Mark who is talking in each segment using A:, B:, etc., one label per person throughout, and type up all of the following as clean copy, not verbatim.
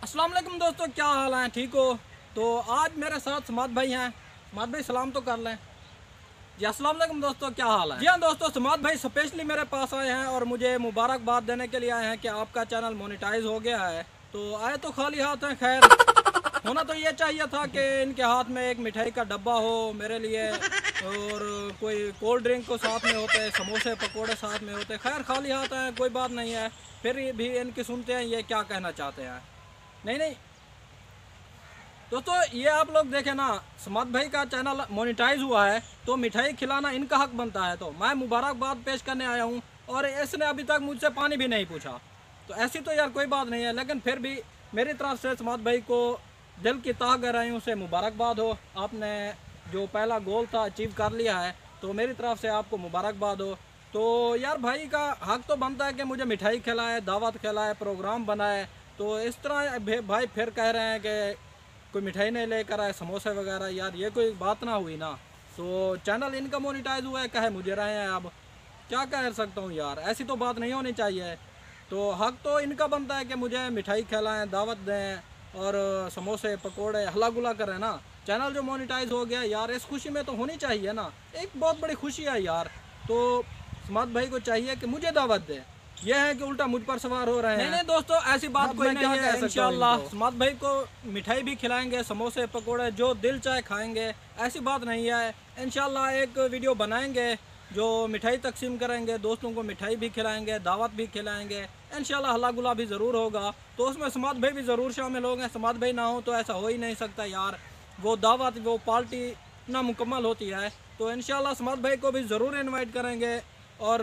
A: अस्सलाम वालेकुम दोस्तों, क्या हाल है? ठीक हो? तो आज मेरे साथ समाद भाई हैं। समाद भाई सलाम तो कर लें। जी अस्सलाम वालेकुम दोस्तों, क्या हाल है? जी हाँ दोस्तों, समाद भाई स्पेशली मेरे पास आए हैं और मुझे मुबारकबाद देने के लिए आए हैं कि आपका चैनल मोनेटाइज हो गया है। तो आए तो खाली हाथ हैं, खैर होना तो ये चाहिए था कि इनके हाथ में एक मिठाई का डब्बा हो मेरे लिए, और कोई कोल्ड ड्रिंक को साथ में होते, समोसे पकोड़े साथ में होते। खैर खाली हाथ हैं, कोई बात नहीं है। फिर भी इनकी सुनते हैं ये क्या कहना चाहते हैं। नहीं नहीं दोस्तों, ये आप लोग देखें ना, समाद भाई का चैनल मोनेटाइज हुआ है तो मिठाई खिलाना इनका हक बनता है। तो मैं मुबारकबाद पेश करने आया हूँ और इसने अभी तक मुझसे पानी भी नहीं पूछा। तो ऐसी तो यार कोई बात नहीं है, लेकिन फिर भी मेरी तरफ से समाद भाई को दिल की तह गहराइयों से मुबारकबाद हो। आपने जो पहला गोल था अचीव कर लिया है, तो मेरी तरफ से आपको मुबारकबाद हो। तो यार भाई का हक तो बनता है कि मुझे मिठाई खिलाए, दावत खिलाए, प्रोग्राम बनाए। तो इस तरह भाई फिर कह रहे हैं कि कोई मिठाई नहीं लेकर आए, समोसे वगैरह, यार ये कोई बात ना हुई ना। तो चैनल इनका मोनेटाइज हुआ है, कहे मुझे रहे हैं, अब क्या कह सकता हूँ यार, ऐसी तो बात नहीं होनी चाहिए। तो हक तो इनका बनता है कि मुझे मिठाई खिलाएं, दावत दें और समोसे पकोड़े हल्ला गुला करें ना। चैनल जो मोनेटाइज हो गया यार, इस खुशी में तो होनी चाहिए ना, एक बहुत बड़ी खुशी है यार। तो समाद भाई को चाहिए कि मुझे दावत दे, यह है कि उल्टा मुझ पर सवार हो रहे हैं। नहीं दोस्तों, ऐसी बात कोई नहीं है। इंशाल्लाह समाद भाई को मिठाई भी खिलाएंगे, समोसे पकोड़े जो दिल चाहे खाएंगे, ऐसी बात नहीं है। इंशाल्लाह एक वीडियो बनाएंगे जो मिठाई तकसीम करेंगे, दोस्तों को मिठाई भी खिलाएंगे, दावत भी खिलाएंगे। इंशाल्लाह हल्ला गुला भी ज़रूर होगा, तो उसमें समाद भाई भी ज़रूर शामिल होंगे। समाद भाई ना हो तो ऐसा हो ही नहीं सकता यार। वो दावत, वो पार्टी ना मुकम्मल होती है। तो इंशाल्लाह समाद भाई को भी ज़रूर इन्वाइट करेंगे। और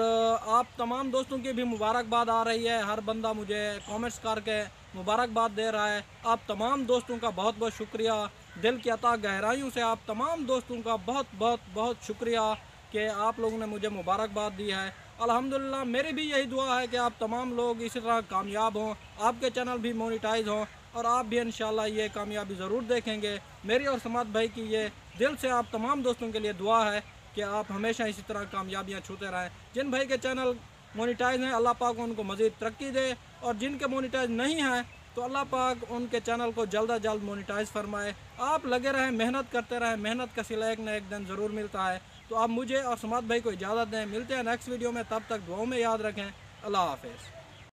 A: आप तमाम दोस्तों की भी मुबारकबाद आ रही है, हर बंदा मुझे कमेंट्स करके मुबारकबाद दे रहा है। आप तमाम दोस्तों का बहुत बहुत शुक्रिया, दिल की अता गहराइयों से आप तमाम दोस्तों का बहुत बहुत बहुत शुक्रिया कि आप लोगों ने मुझे मुबारकबाद दी है। अल्हम्दुलिल्लाह, मेरी भी यही दुआ है कि आप तमाम लोग इसी तरह कामयाब हों, आपके चैनल भी मोनेटाइज हों और आप भी इंशाल्लाह ये कामयाबी ज़रूर देखेंगे। मेरी और समाद भाई की ये दिल से आप तमाम दोस्तों के लिए दुआ है कि आप हमेशा इसी तरह कामयाबियाँ छूते रहें। जिन भाई के चैनल मोनेटाइज हैं, अल्लाह पाक उनको मज़ीद तरक्की दे, और जिनके मोनेटाइज नहीं हैं तो अल्लाह पाक उनके चैनल को जल्द अज जल्द मोनेटाइज फरमाए। आप लगे रहें, मेहनत करते रहें, मेहनत का सिला एक न एक दिन ज़रूर मिलता है। तो आप मुझे और समाद भाई को इजाज़त दें, मिलते हैं नेक्स्ट वीडियो में, तब तक दुआओं में याद रखें। अल्लाह हाफ़िज़।